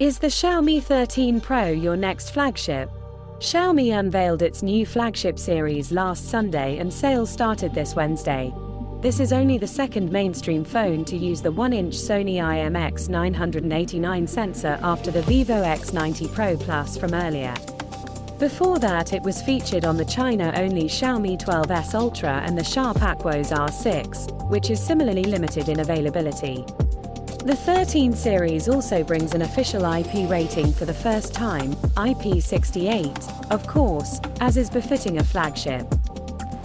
Is the Xiaomi 13 Pro your next flagship? Xiaomi unveiled its new flagship series last Sunday and sales started this Wednesday. This is only the second mainstream phone to use the 1-inch Sony IMX989 sensor after the Vivo X90 Pro Plus from earlier. Before that, it was featured on the China-only Xiaomi 12S Ultra and the Sharp Aquos R6, which is similarly limited in availability. The 13 series also brings an official IP rating for the first time, IP68, of course, as is befitting a flagship.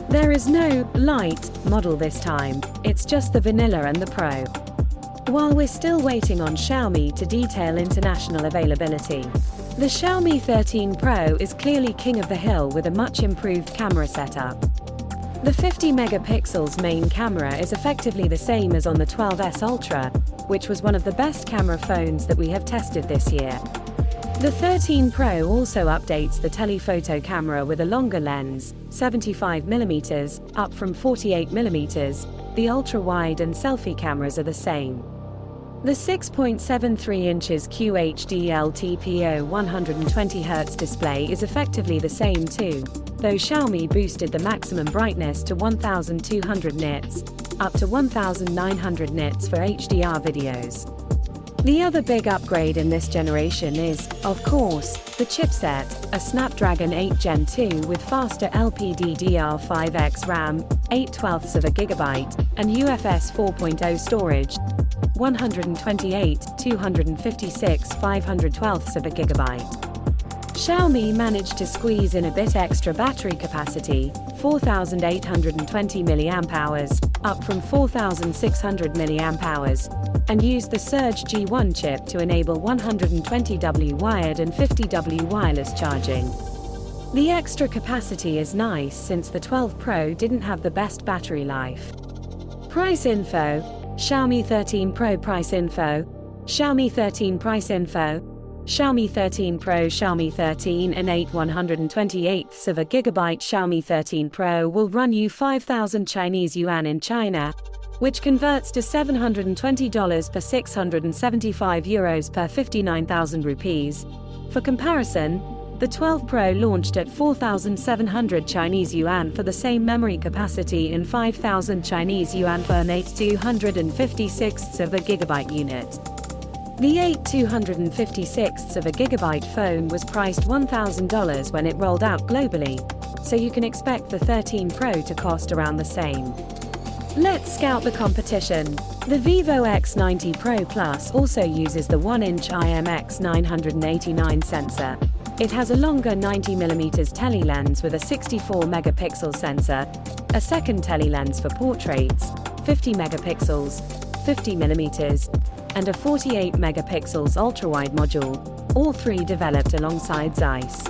There is no light model this time, it's just the vanilla and the Pro. While we're still waiting on Xiaomi to detail international availability, the Xiaomi 13 Pro is clearly king of the hill with a much improved camera setup. The 50 megapixels main camera is effectively the same as on the 12S Ultra, which was one of the best camera phones that we have tested this year. The 13 Pro also updates the telephoto camera with a longer lens, 75mm, up from 48mm. The ultra-wide and selfie cameras are the same. The 6.73 inches QHD LTPO 120Hz display is effectively the same too, though Xiaomi boosted the maximum brightness to 1200 nits, up to 1900 nits for HDR videos. The other big upgrade in this generation is, of course, the chipset, a Snapdragon 8 Gen 2 with faster LPDDR5X RAM, 8/12 of a gigabyte, and UFS 4.0 storage, 128, 256, 512 of a gigabyte. Xiaomi managed to squeeze in a bit extra battery capacity, 4,820 mAh, up from 4,600 mAh, and used the Surge G1 chip to enable 120W wired and 50W wireless charging. The extra capacity is nice since the 12 Pro didn't have the best battery life. Price info: Xiaomi 13 Pro price info, Xiaomi 13 price info, Xiaomi 13 Pro, Xiaomi 13 and 8 128ths of a gigabyte Xiaomi 13 Pro will run you 5,000 Chinese yuan in China, which converts to $720 per €675 per 59,000 rupees. For comparison, the 12 Pro launched at 4,700 Chinese yuan for the same memory capacity and 5,000 Chinese yuan for an 8 256ths of a gigabyte unit. The 8 256ths of a gigabyte phone was priced $1,000 when it rolled out globally, so you can expect the 13 Pro to cost around the same. Let's scout the competition. The Vivo X90 Pro Plus also uses the 1-inch IMX989 sensor. It has a longer 90mm tele-lens with a 64 megapixel sensor, a second tele-lens for portraits, 50 megapixels, 50mm, and a 48 megapixels ultra-wide module, all three developed alongside Zeiss.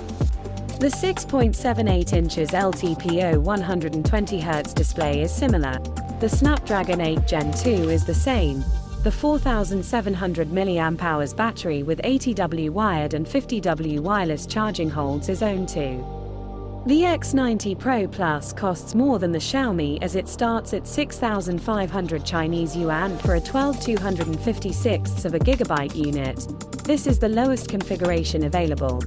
The 6.78 inches LTPO 120Hz display is similar. The Snapdragon 8 Gen 2 is the same. The 4,700 mAh battery with 80W wired and 50W wireless charging holds its own too. The X90 Pro Plus costs more than the Xiaomi as it starts at 6,500 Chinese yuan for a 12 256ths of a gigabyte unit. This is the lowest configuration available.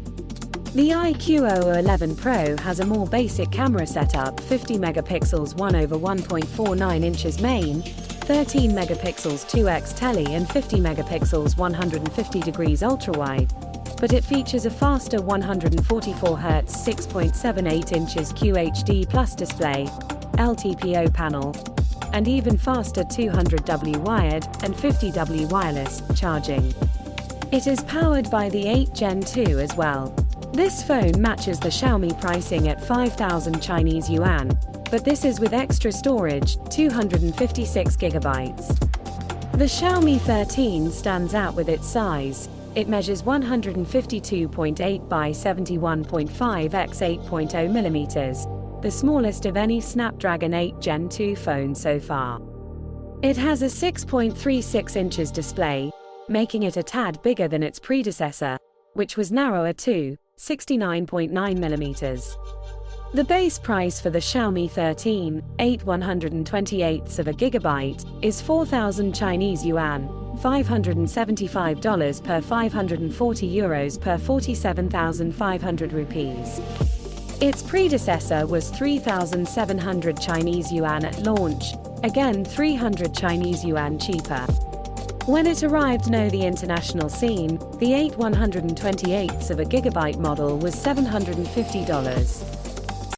The iQOO11 Pro has a more basic camera setup, 50 megapixels 1/1.49 inches main, 13 megapixels 2x tele and 50 megapixels 150 degrees ultra-wide, but it features a faster 144Hz 6.78 inches QHD Plus display, LTPO panel, and even faster 200W wired and 50W wireless charging. It is powered by the 8 Gen 2 as well. This phone matches the Xiaomi pricing at 5,000 Chinese yuan, but this is with extra storage, 256 gigabytes. The Xiaomi 13 stands out with its size. It measures 152.8 by 71.5 x 8.0 millimeters, the smallest of any Snapdragon 8 Gen 2 phone so far. It has a 6.36 inches display, making it a tad bigger than its predecessor, which was narrower too, 69.9 millimeters. The base price for the Xiaomi 13, 8 128ths of a gigabyte, is 4,000 Chinese yuan, $575 per €540 per 47,500 rupees. Its predecessor was 3,700 Chinese yuan at launch, again 300 Chinese yuan cheaper. When it arrived on the international scene, the 8/128 of a gigabyte model was $750.